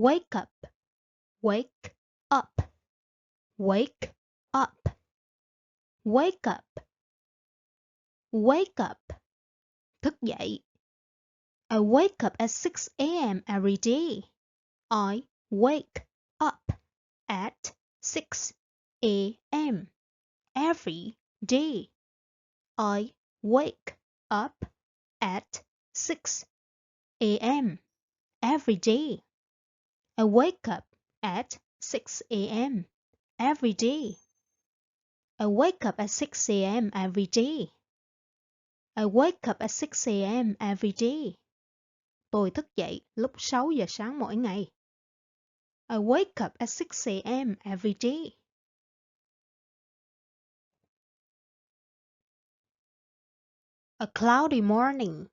wake up, wake up, wake up, wake up, wake up, thức dậy. I wake up at 6 a.m. every day. I wake up at 6 a.m. every day. I wake up at 6 a.m. every day. I wake up at 6 a.m. every day. I wake up at 6 a.m. every day. I wake up at 6 a.m. every day. Tôi thức dậy lúc 6 giờ sáng mỗi ngày. I wake up at 6 a.m. every day. A cloudy morning.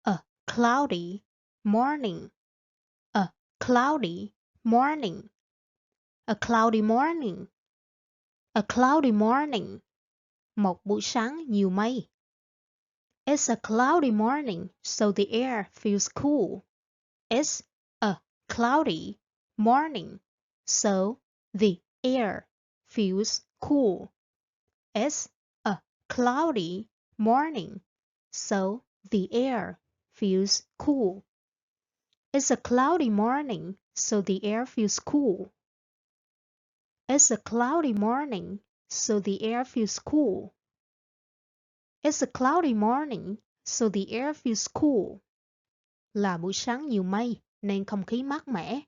A cloudy morning. A cloudy morning. A cloudy morning. A cloudy morning. Một buổi sáng nhiều mây. It's a cloudy morning, so the air feels cool. It's a cloudy morning, so the air feels cool. It's a cloudy morning, so the air feels cool. It's a cloudy morning, so the air feels cool. It's a cloudy morning, so the air feels cool. It's a cloudy morning, so the air feels cool. Là buổi sáng nhiều mây, nên không khí mát mẻ.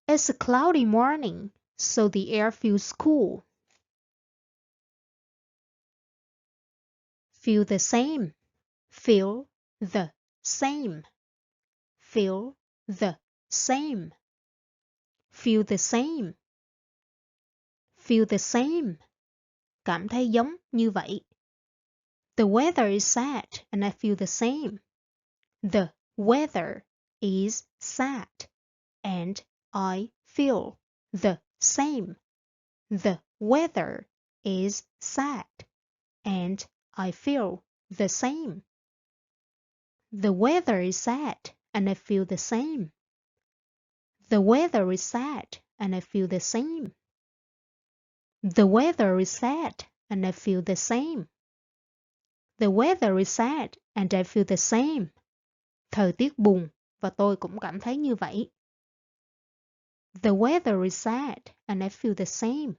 It's a cloudy morning, so the air feels cool. Feel the same. Feel the same. Feel the same. Feel the same. Feel the same. Cảm thấy giống như vậy. The weather is sad and I feel the same. The weather is sad and I feel the same. The weather is sad and I feel the same. The weather is sad and I feel the same. The weather is sad and I feel the same. The weather is sad and I feel the same. The weather is sad and I feel the same. Thời tiết buồn và tôi cũng cảm thấy như vậy. The weather is sad and I feel the same.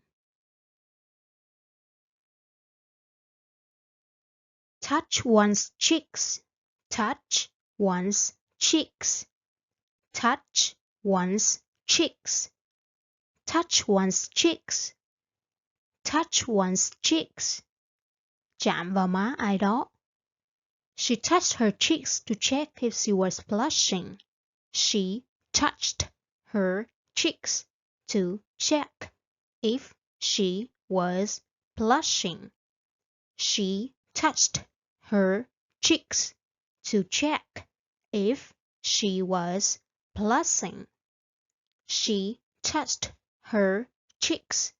Touch one's cheeks. Touch one's cheeks. Touch one's cheeks. Touch one's cheeks. Touch one's cheeks. Chạm vào má ai đó. She touched her cheeks to check if she was blushing. She touched her cheeks to check if she was blushing. She touched her cheeks to check if she was blushing. She touched her cheeks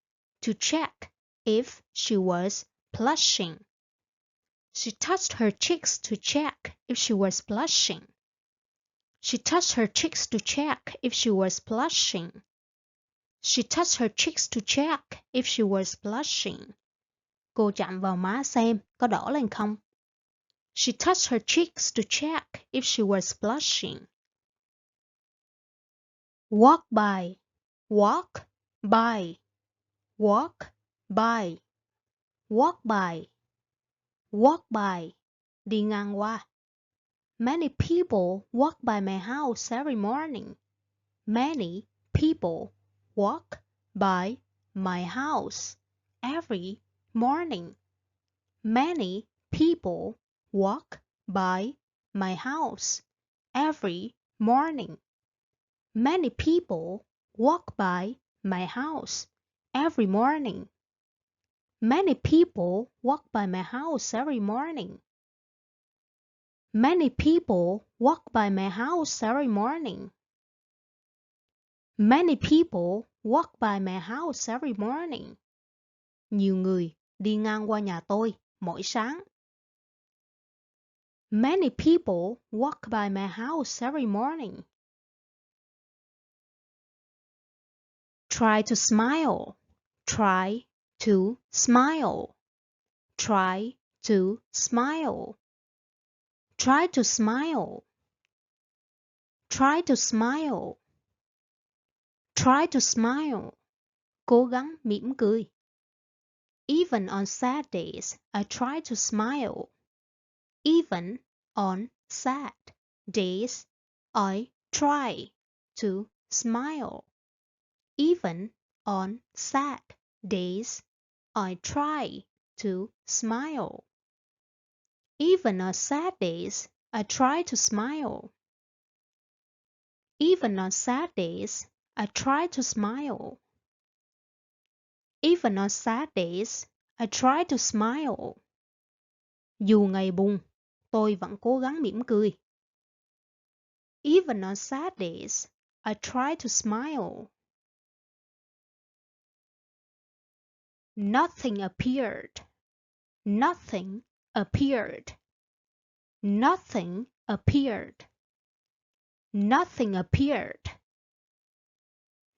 to check if she was blushing. She touched her cheeks to check if she was blushing. She touched her cheeks to check if she was blushing. She touched her cheeks to check if she was blushing. Cô chạm vào má xem có đỏ lên không. She touched her cheeks to check if she was blushing. Walk by. Walk by. Walk by. Walk by. Walk by. Đi ngang qua. Many people walk by my house every morning. Many people walk by my house every morning. Many people walk by my house every morning. Many people walk by my house every morning. Many people walk by my house every morning. Many people walk by my house every morning. Many people walk by my house every morning. Nhiều người đi ngang qua nhà tôi mỗi sáng. Many people walk by my house every morning. Try to smile. Try to smile. Try to smile. Try to smile. Try to smile. Try to smile. Cố gắng mỉm cười. Even on sad days, I try to smile. Even on sad days, I try to smile. Even on sad days, I try to smile. Even on sad days, I try to smile. Even on sad days, I try to smile. Even on sad days, I try to smile. Dù ngày buồn, tôi vẫn cố gắng mỉm cười. Even on sad days, I try to smile. Nothing appeared. Nothing appeared. Nothing appeared. Nothing appeared.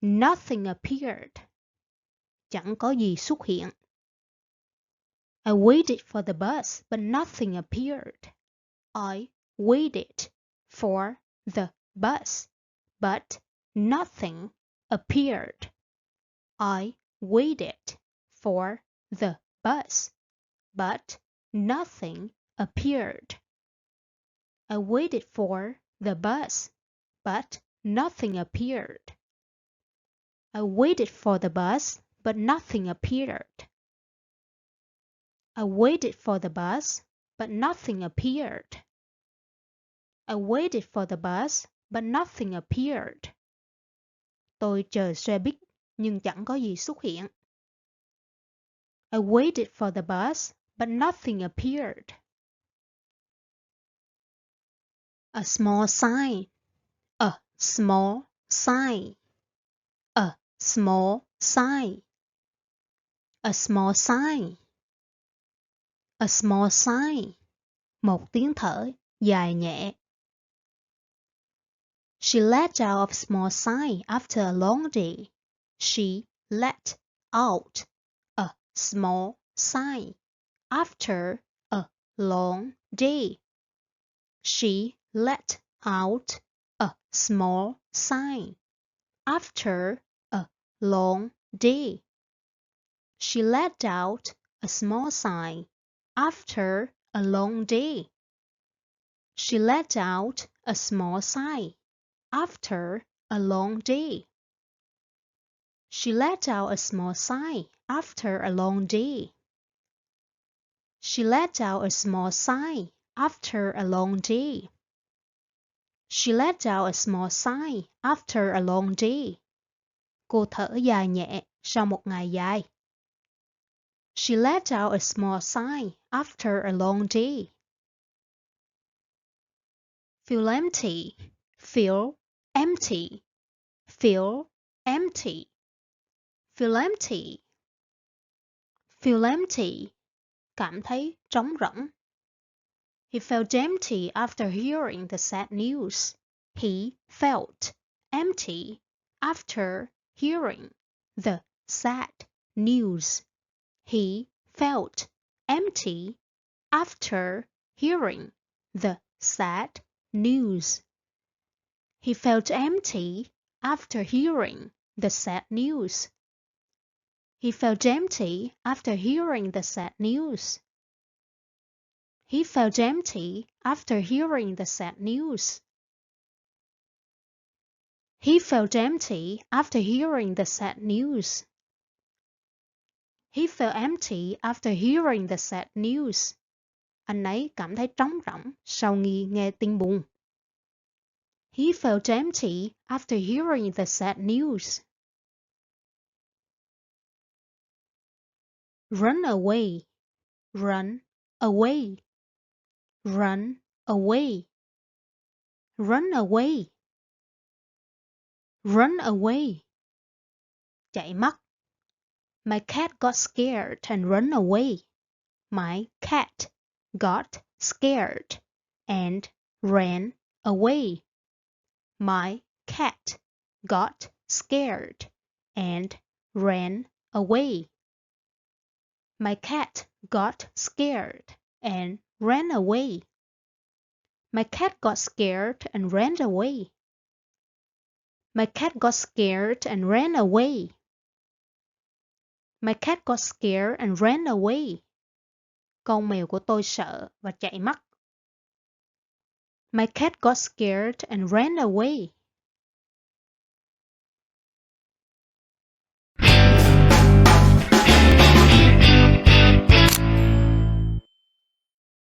Nothing appeared. Chẳng có gì xuất hiện. I waited for the bus, but nothing appeared. I waited for the bus, but nothing appeared. I waited for the bus, but nothing appeared. I waited for the bus, but nothing appeared. I waited for the bus, but nothing appeared. I waited for the bus, but nothing appeared. I waited for the bus, but nothing appeared. Tôi chờ xe buýt, nhưng chẳng có gì xuất hiện. I waited for the bus, but nothing appeared. A small sign. A small sign. A small sign. A small sign. A small sign. Một tiếng thở dài nhẹ. She let out a small sigh after a long day. She let out a small sigh after a long day. She let out a small sigh after a long day. She let out a small sigh after a long day. She let out a small sigh after a long day. She let out a small sigh after a long day. She let out a small sigh after a long day. She let out a small sigh after a long day. Cô thở dài nhẹ sau một ngày dài. She let out a small sigh after a long day. Feel empty. Feel empty. Feel empty. Feel empty. Feel empty. Cảm thấy trống rỗng. He felt empty after hearing the sad news. He felt empty after hearing the sad news. He felt empty after hearing the sad news. He felt empty after hearing the sad news. He felt empty after hearing the sad news. He felt empty after hearing the sad news. He felt empty after hearing the sad news. He felt empty after hearing the sad news. Anh ấy cảm thấy trống rỗng sau khi nghe tin buồn. He felt empty after hearing the sad news. Run away. Run away. Run away. Run away. Run away. Chạy mất. My cat got scared and ran away. My cat got scared and ran away. My cat got scared and ran away. My cat got scared and ran away. My cat got scared and ran away. My cat got scared and ran away. My cat got scared and ran away. Con mèo của tôi sợ và chạy mất. My cat got scared and ran away.